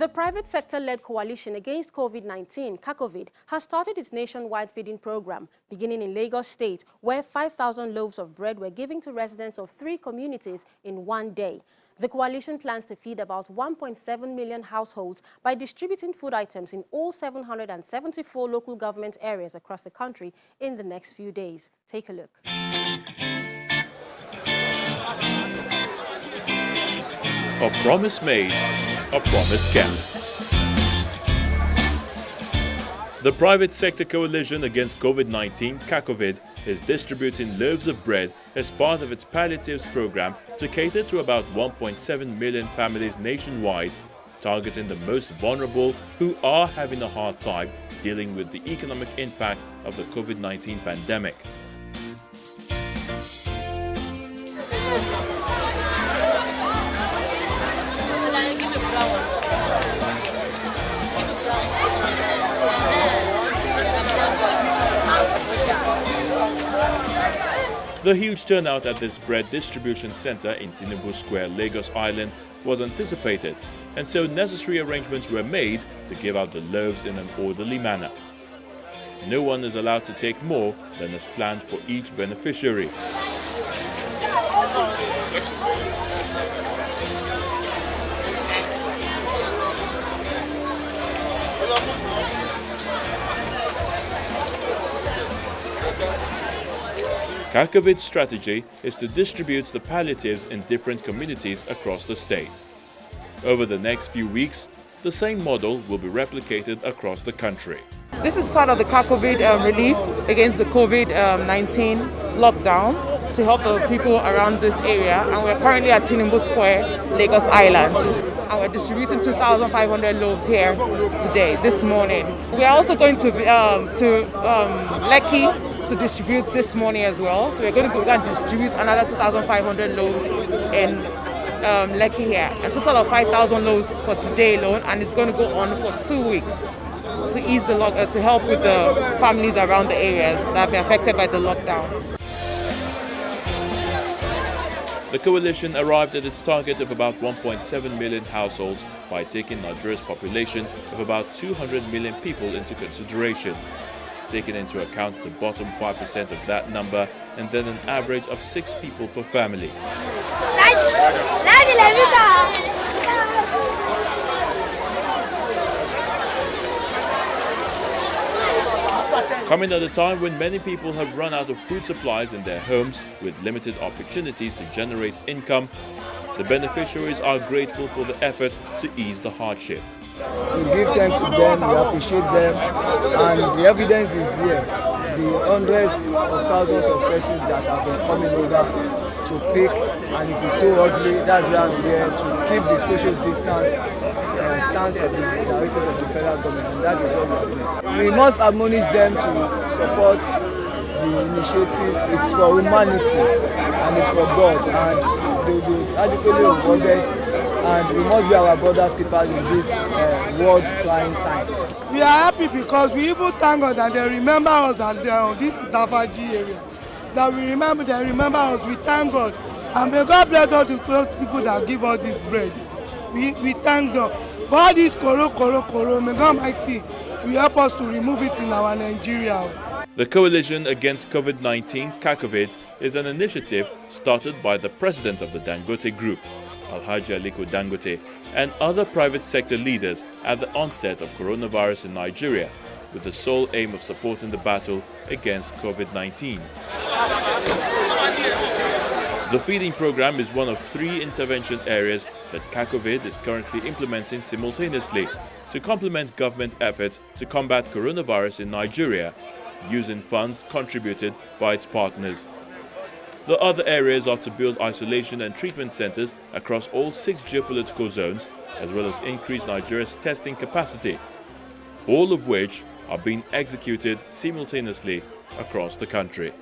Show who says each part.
Speaker 1: The private sector-led coalition against COVID-19, CACOVID, has started its nationwide feeding program, beginning in Lagos State, where 5,000 loaves of bread were given to residents of 3 communities in one day. The coalition plans to feed about 1.7 million households by distributing food items in all 774 local government areas across the country in the next few days. Take a look.
Speaker 2: A promise made, a promise kept. The private sector coalition against COVID-19, CACOVID, is distributing loaves of bread as part of its Palliatives program to cater to about 1.7 million families nationwide, targeting the most vulnerable who are having a hard time dealing with the economic impact of the COVID-19 pandemic. The huge turnout at this bread distribution center in Tinubu Square, Lagos Island, was anticipated, and so necessary arrangements were made to give out the loaves in an orderly manner. No one is allowed to take more than is planned for each beneficiary. CACOVID's strategy is to distribute the palliatives in different communities across the state. Over the next few weeks, the same model will be replicated across the country.
Speaker 3: This is part of the CACOVID relief against the COVID-19 lockdown to help the people around this area, and we're currently at Tinubu Square, Lagos Island. And we're distributing 2,500 loaves here today, this morning. We're also going to Lekki to distribute this morning as well. So we're going to go and distribute another 2,500 loaves in Lekki here. A total of 5,000 loaves for today alone, and it's going to go on for 2 weeks to ease the to help with the families around the areas that have been affected by the lockdown.
Speaker 2: The coalition arrived at its target of about 1.7 million households by taking Nigeria's population of about 200 million people into consideration, taking into account the bottom 5% of that number and then an average of 6 people per family. Coming at a time when many people have run out of food supplies in their homes with limited opportunities to generate income, the beneficiaries are grateful for the effort to ease the hardship.
Speaker 4: We give thanks to them, we appreciate them, and the evidence is here. The hundreds of thousands of persons that have been coming over to pick, and it is so ugly. That's why I'm here to keep the social distance stance of the directives of the federal government, and that is what we are doing. We must admonish them to support the initiative. It's for humanity and it's for God, and they will be adequately rewarded, and we must be our brothers keepers in this world trying time.
Speaker 5: We are happy because we even thank God that they remember us and this Dafaji area. That they remember us, we thank God. And may God bless all the close people that give us this bread. We thank God. But all this koro, may God Almighty will help us to remove it in our Nigeria.
Speaker 2: The coalition against COVID-19, CACOVID, is an initiative started by the president of the Dangote Group, Alhaji Aliko Dangote, and other private sector leaders at the onset of coronavirus in Nigeria, with the sole aim of supporting the battle against COVID-19. The feeding program is one of 3 intervention areas that CACOVID is currently implementing simultaneously to complement government efforts to combat coronavirus in Nigeria, using funds contributed by its partners. The other areas are to build isolation and treatment centers across all 6 geopolitical zones, as well as increase Nigeria's testing capacity, all of which are being executed simultaneously across the country.